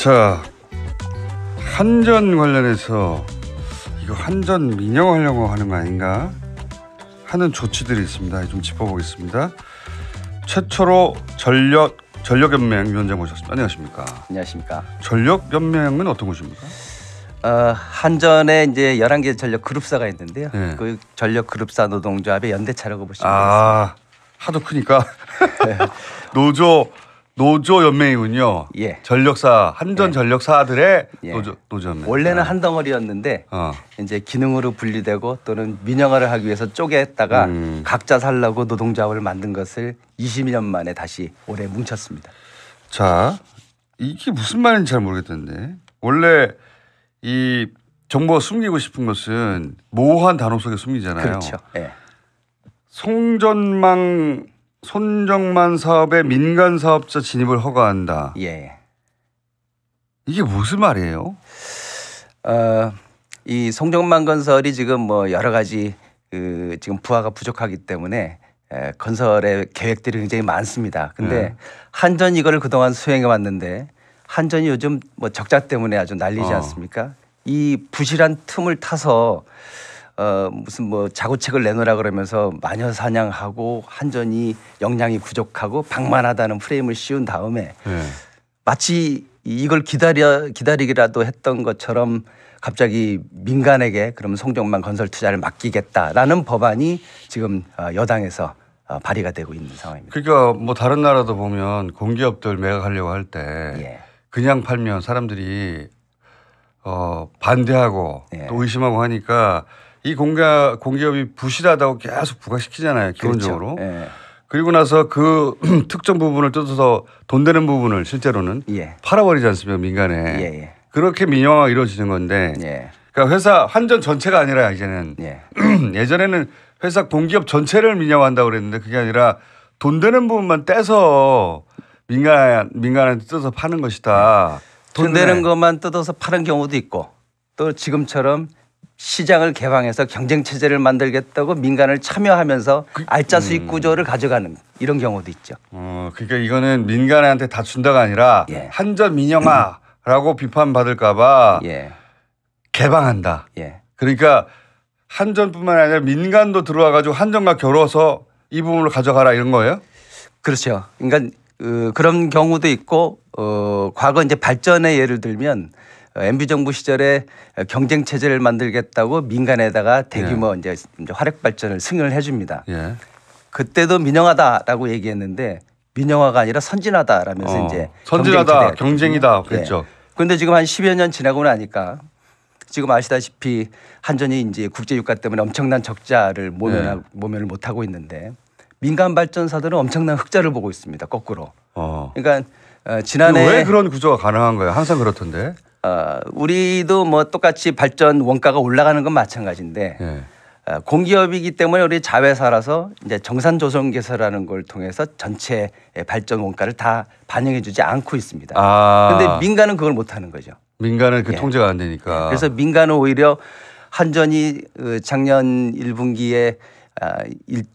자, 한전 관련해서 이거 한전 민영화하려고 하는 거 아닌가 하는 조치들이 있습니다. 좀 짚어보겠습니다. 최초로 전력연맹 위원장 모셨습니다. 안녕하십니까? 안녕하십니까? 전력연맹은 어떤 곳입니까? 한전에 이제 11개 전력 그룹사가 있는데요. 네. 그 전력 그룹사 노동조합의 연대차라고 보시면 되겠습니다. 하도 크니까 노조 연맹이군요. 예. 전력사 한전 전력사들의 예. 노조 연맹. 원래는 한 덩어리였는데 이제 기능으로 분리되고 또는 민영화를 하기 위해서 쪼개다가 각자 살려고 노동조합을 만든 것을 20년 만에 다시 올해 뭉쳤습니다. 자, 이게 무슨 말인지 잘 모르겠던데 원래 이 정보가 숨기고 싶은 것은 모호한 단어 속에 숨기잖아요. 그렇죠. 예. 손정만 사업에 민간 사업자 진입을 허가한다. 예. 이게 무슨 말이에요? 이 송정만 건설이 지금 뭐 여러 가지 지금 부하가 부족하기 때문에 건설의 계획들이 굉장히 많습니다. 근데 한전 이거를 그동안 수행해 왔는데 한전이 요즘 뭐 적자 때문에 아주 난리지 않습니까? 이 부실한 틈을 타서 무슨 뭐 자구책을 내놓으라 그러면서 마녀 사냥하고 한전이 역량이 부족하고 방만하다는 프레임을 씌운 다음에 마치 이걸 기다리기라도 했던 것처럼 갑자기 민간에게 그럼 송정만 건설 투자를 맡기겠다라는 법안이 지금 여당에서 발의가 되고 있는 상황입니다. 그러니까 뭐 다른 나라도 보면 공기업들 매각하려고 할 때 그냥 팔면 사람들이 반대하고 또 의심하고 하니까 이 공기업이 부실하다고 계속 부각시키잖아요. 기본적으로. 그렇죠. 그리고 나서 그 특정 부분을 뜯어서 돈 되는 부분을 실제로는 팔아버리지 않습니까? 민간에. 그렇게 민영화가 이루어지는 건데 그러니까 회사 한전 전체가 아니라 이제는 예전에는 회사 공기업 전체를 민영화한다고 그랬는데 그게 아니라 돈 되는 부분만 떼서 민간한테 뜯어서 파는 것이다. 돈 되는 것만 뜯어서 파는 경우도 있고 또 지금처럼 시장을 개방해서 경쟁 체제를 만들겠다고 민간을 참여하면서 알짜 수익 구조를 가져가는 이런 경우도 있죠. 그러니까 이거는 민간한테 다 준다가 아니라 한전 민영화라고 비판받을까 봐 개방한다. 그러니까 한전뿐만 아니라 민간도 들어와 가지고 한전과 겨뤄서 이 부분을 가져가라 이런 거예요? 그렇죠. 그러니까 그런 경우도 있고 과거 이제 발전의 예를 들면 MB 정부 시절에 경쟁 체제를 만들겠다고 민간에다가 대규모 이제 화력 발전을 승인을 해줍니다. 그때도 민영화다라고 얘기했는데 민영화가 아니라 선진화다라면서 이제 선진화다, 경쟁이다 그랬죠. 그런데 지금 한 10여 년 지나고 나니까 지금 아시다시피 한전이 이제 국제 유가 때문에 엄청난 적자를 모면을 못 하고 있는데 민간 발전사들은 엄청난 흑자를 보고 있습니다. 거꾸로. 그러니까 지난해 왜 그런 구조가 가능한 거예요? 항상 그렇던데. 우리도 뭐 똑같이 발전 원가가 올라가는 건 마찬가지인데 공기업이기 때문에 우리 자회사라서 이제 정산 조정 개설하는 걸 통해서 전체 발전 원가를 다 반영해 주지 않고 있습니다. 그런데 민간은 그걸 못 하는 거죠. 민간은 그 통제가 안 되니까. 그래서 민간은 오히려 한전이 작년 1분기에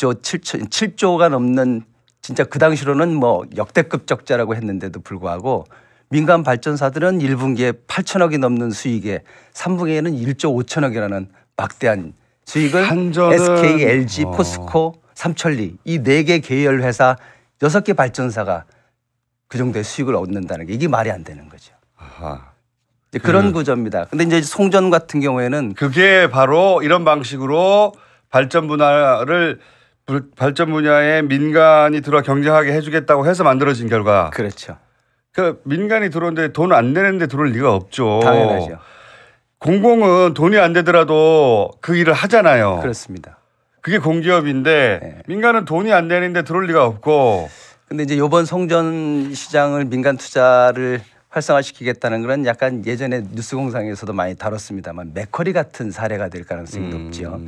7조가 넘는 진짜 그 당시로는 뭐 역대급 적자라고 했는데도 불구하고 민간 발전사들은 1분기에 8천억이 넘는 수익에 3분기에는 1조 5천억이라는 막대한 수익을 SK, LG, 포스코, 삼천리 이 4개 계열 회사 6개 발전사가 그 정도의 수익을 얻는다는 게 이게 말이 안 되는 거죠. 이제 그런 구조입니다. 근데 이제 송전 같은 경우에는 그게 바로 이런 방식으로 발전 분야에 민간이 들어와 경쟁하게 해주겠다고 해서 만들어진 결과. 그렇죠. 그 민간이 들어오는데 돈 안 내는데 들어올 리가 없죠. 당연하죠. 공공은 돈이 안 되더라도 그 일을 하잖아요. 그렇습니다. 그게 공기업인데 민간은 돈이 안 되는데 들어올 리가 없고. 근데 이제 이번 송전 시장을 민간 투자를 활성화시키겠다는 건 약간 예전에 뉴스공장에서도 많이 다뤘습니다만 맥커리 같은 사례가 될 가능성이 높죠.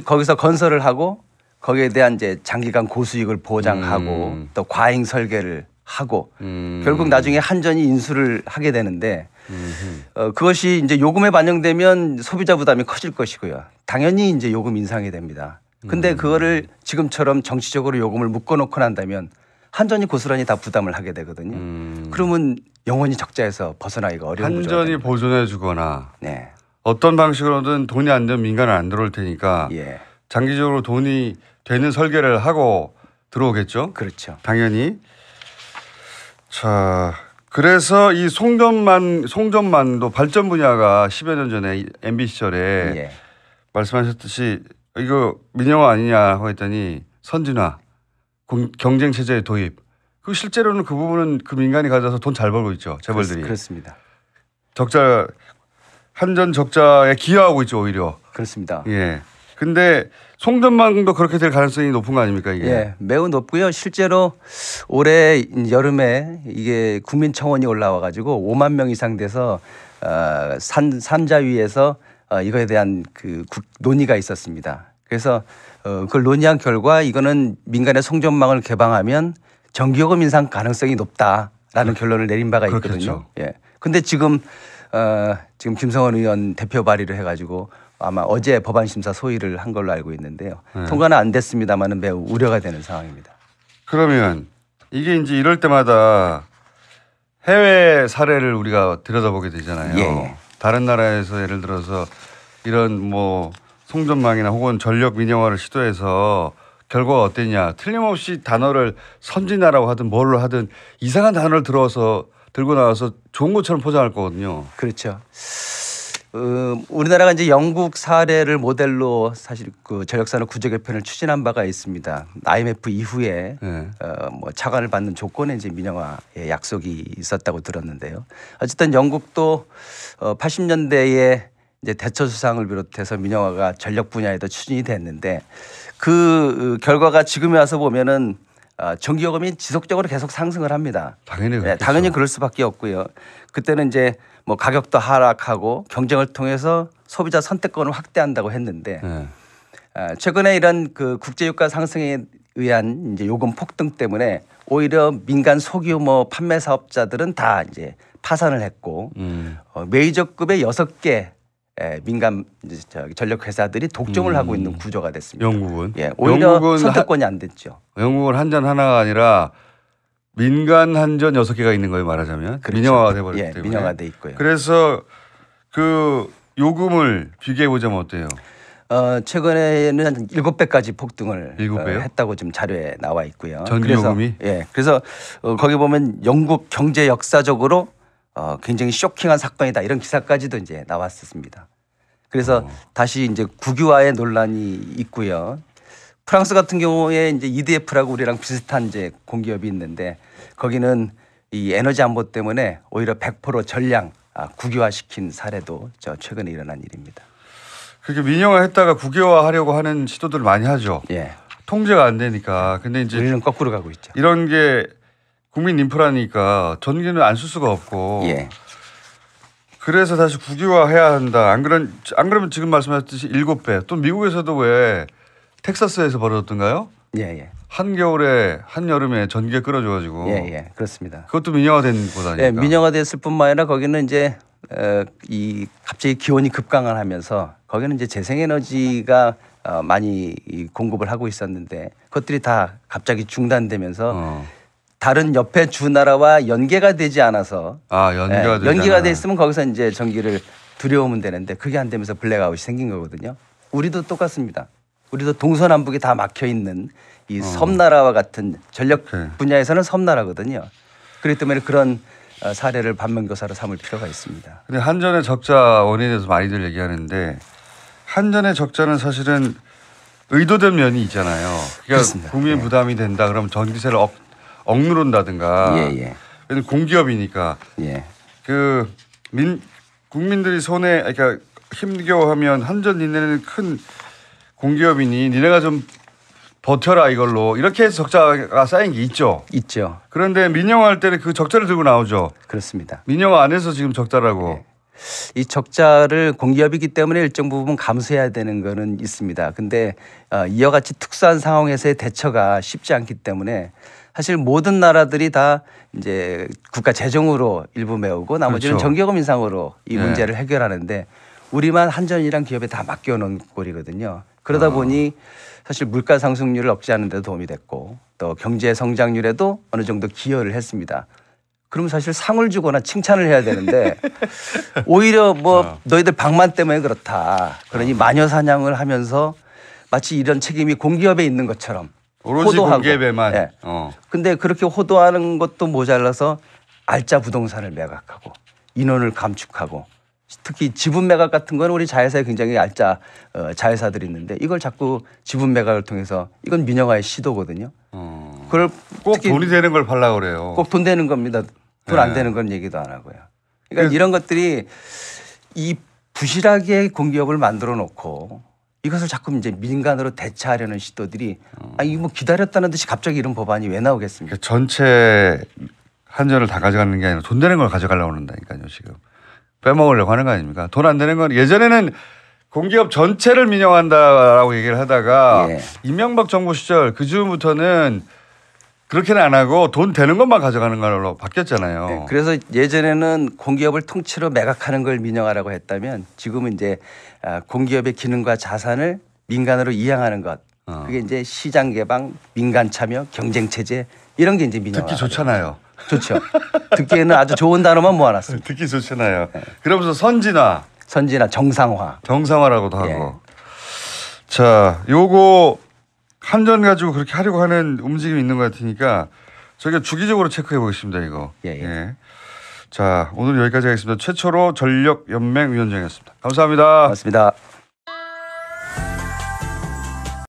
거기서 건설을 하고 거기에 대한 이제 장기간 고수익을 보장하고 또 과잉 설계를 하고 결국 나중에 한전이 인수를 하게 되는데 그것이 이제 요금에 반영되면 소비자 부담이 커질 것이고요. 당연히 이제 요금 인상이 됩니다. 근데 그거를 지금처럼 정치적으로 요금을 묶어놓고 난다면 한전이 고스란히 다 부담을 하게 되거든요. 그러면 영원히 적자에서 벗어나기가 어려운 구조가 한전이 됩니다. 보존해 주거나 네. 어떤 방식으로든 돈이 안 되면 민간은 안 들어올 테니까 예. 장기적으로 돈이 되는 설계를 하고 들어오겠죠. 그렇죠. 당연히. 자, 그래서 이 송전만도 발전 분야가 10여 년 전에 MB 시절에 예. 말씀하셨듯이 이거 민영화 아니냐 하고 했더니 선진화, 경쟁 체제의 도입. 그 실제로는 그 부분은 그 민간이 가져서 돈 잘 벌고 있죠. 재벌들이. 그렇습니다. 적자 한전 적자에 기여하고 있죠 오히려. 그렇습니다. 예. 근데 송전망도 그렇게 될 가능성이 높은 거 아닙니까 이게? 예, 매우 높고요. 실제로 올해 여름에 이게 국민청원이 올라와 가지고 5만 명 이상 돼서 산자위에서 이거에 대한 그 논의가 있었습니다. 그래서 그걸 논의한 결과 이거는 민간의 송전망을 개방하면 전기요금 인상 가능성이 높다라는 결론을 내린 바가 있거든요. 그렇겠죠. 예. 근데 지금 김성원 의원 대표 발의를 해가지고 아마 어제 법안 심사 소위를 한 걸로 알고 있는데요. 네. 통과는 안 됐습니다만은 매우 우려가 되는 상황입니다. 그러면 이게 이제 이럴 때마다 해외 사례를 우리가 들여다보게 되잖아요. 예. 다른 나라에서 예를 들어서 이런 뭐 송전망이나 혹은 전력 민영화를 시도해서 결과가 어땠냐. 틀림없이 단어를 선진화라고 하든 뭘로 하든 이상한 단어를 들고 나와서 좋은 것처럼 포장할 거거든요. 그렇죠. 우리나라가 이제 영국 사례를 모델로 사실 그 전력산업 구조 개편을 추진한 바가 있습니다. IMF 이후에 네. 뭐 차관을 받는 조건에 이제 민영화의 약속이 있었다고 들었는데요. 어쨌든 영국도 80년대에 이제 대처 수상을 비롯해서 민영화가 전력 분야에도 추진이 됐는데 그 결과가 지금에 와서 보면은 전기요금이 지속적으로 계속 상승을 합니다. 당연히 네, 당연히 그럴 수밖에 없고요. 그때는 이제 뭐 가격도 하락하고 경쟁을 통해서 소비자 선택권을 확대한다고 했는데 네. 최근에 이런 그 국제유가 상승에 의한 이제 요금 폭등 때문에 오히려 민간 소규모 판매 사업자들은 다 이제 파산을 했고 메이저급의 6개 민간 전력 회사들이 독점을 하고 있는 구조가 됐습니다. 영국은? 예, 오히려 선택권이 안 됐죠. 영국은 한전 하나가 아니라 민간 한전 6개가 있는 거예요 말하자면. 그렇죠. 민영화가 돼버렸기 예, 때문에. 민영화돼 있고요. 그래서 그 요금을 비교해 보자면 어때요? 최근에는 한 7배까지 폭등을 7배요? 했다고 지금 자료에 나와 있고요. 전기요금이? 예, 그래서 거기 보면 영국 경제 역사적으로 굉장히 쇼킹한 사건이다 이런 기사까지도 이제 나왔었습니다. 그래서 다시 이제 국유화의 논란이 있고요. 프랑스 같은 경우에 이제 EDF라고 우리랑 비슷한 이제 공기업이 있는데 거기는 이 에너지 안보 때문에 오히려 100% 전량 국유화시킨 사례도 최근에 일어난 일입니다. 그렇게 민영화했다가 국유화하려고 하는 시도들을 많이 하죠. 예. 통제가 안 되니까. 근데 이제 우리는 거꾸로 가고 있죠. 이런 게 국민 인프라니까 전기는 안 쓸 수가 없고. 예. 그래서 다시 국유화해야 한다. 안 그러면 지금 말씀하셨듯이 7배. 또 미국에서도 왜 텍사스에서 벌어졌던가요? 예. 한겨울에 한여름에 전기가 끊어져가지고. 예. 그렇습니다. 그것도 민영화된 곳 아닙니까? 예, 민영화됐을 뿐만 아니라 거기는 이제 이 갑자기 기온이 급강을 하면서 거기는 이제 재생에너지가 많이 공급을 하고 있었는데 그것들이 다 갑자기 중단되면서 다른 옆에 주 나라와 연계가 되지 않아서 연계가 돼 있으면 거기서 이제 전기를 들여오면 되는데 그게 안 되면서 블랙아웃이 생긴 거거든요. 우리도 똑같습니다. 우리도 동서남북이 다 막혀 있는 이 섬나라와 같은 전력 분야에서는 섬나라거든요. 그렇기 때문에 그런 사례를 반면교사로 삼을 필요가 있습니다. 근데 한전의 적자 원인에 대해서 많이들 얘기하는데 한전의 적자는 사실은 의도된 면이 있잖아요. 그러니까 그렇습니다. 국민 부담이 된다 그러면 전기세를 억누른다든가. 공기업이니까. 그 국민들이 손에 그러니까 힘겨워하면 한전 니네는 큰 공기업이니 니네가 좀 버텨라 이걸로 이렇게 해서 적자가 쌓인 게 있죠. 있죠. 그런데 민영화할 때는 그 적자를 들고 나오죠. 그렇습니다. 민영화 안 해서 지금 적자라고. 이 적자를 공기업이기 때문에 일정 부분 감수해야 되는 거는 있습니다. 근데 이와 같이 특수한 상황에서의 대처가 쉽지 않기 때문에 사실 모든 나라들이 다 이제 국가 재정으로 일부 메우고 나머지는 전기요금 인상으로 이 문제를 해결하는데 우리만 한전이란 기업에 다 맡겨놓은 꼴이거든요. 그러다 보니 사실 물가 상승률을 억제하는 데도 도움이 됐고 또 경제 성장률에도 어느 정도 기여를 했습니다. 그럼 사실 상을 주거나 칭찬을 해야 되는데 오히려 뭐 너희들 방만 때문에 그렇다. 그러니 마녀 사냥을 하면서 마치 이런 책임이 공기업에 있는 것처럼 오로지 호도하고. 공기업에만. 네. 근데 그렇게 호도하는 것도 모자라서 알짜 부동산을 매각하고 인원을 감축하고 특히 지분 매각 같은 건 우리 자회사에 굉장히 알짜 자회사들이 있는데 이걸 자꾸 지분 매각을 통해서 이건 민영화의 시도거든요. 그걸 꼭 돈이 되는 걸 팔려고 그래요. 꼭 돈 되는 겁니다. 돈 안 되는 건 얘기도 안 하고요. 그러니까 이런 것들이 이 부실하게 공기업을 만들어 놓고 이것을 자꾸 이제 민간으로 대체하려는 시도들이 이거 뭐 기다렸다는 듯이 갑자기 이런 법안이 왜 나오겠습니까? 전체 한전을 다 가져가는 게 아니라 돈 되는 걸 가져가려고 한다니까요 지금. 빼먹으려고 하는 거 아닙니까? 돈 안 되는 건 예전에는 공기업 전체를 민영화한다라고 얘기를 하다가 이명박 정부 시절 그 즈음부터는 그렇게는 안 하고 돈 되는 것만 가져가는 걸로 바뀌었잖아요. 네, 그래서 예전에는 공기업을 통째로 매각하는 걸 민영화라고 했다면 지금은 이제 공기업의 기능과 자산을 민간으로 이양하는 것. 그게 이제 시장 개방, 민간 참여, 경쟁 체제 이런 게 이제 민영화. 듣기 좋잖아요. 좋죠. 듣기에는 아주 좋은 단어만 모아놨습니다. 듣기 좋잖아요. 그러면서 선진화, 정상화라고도 하고. 자, 요거 한전 가지고 그렇게 하려고 하는 움직임이 있는 것 같으니까 저희가 주기적으로 체크해 보겠습니다. 이거. 예. 자, 오늘 여기까지 하겠습니다. 최초로 전력연맹위원장이었습니다. 감사합니다. 고맙습니다.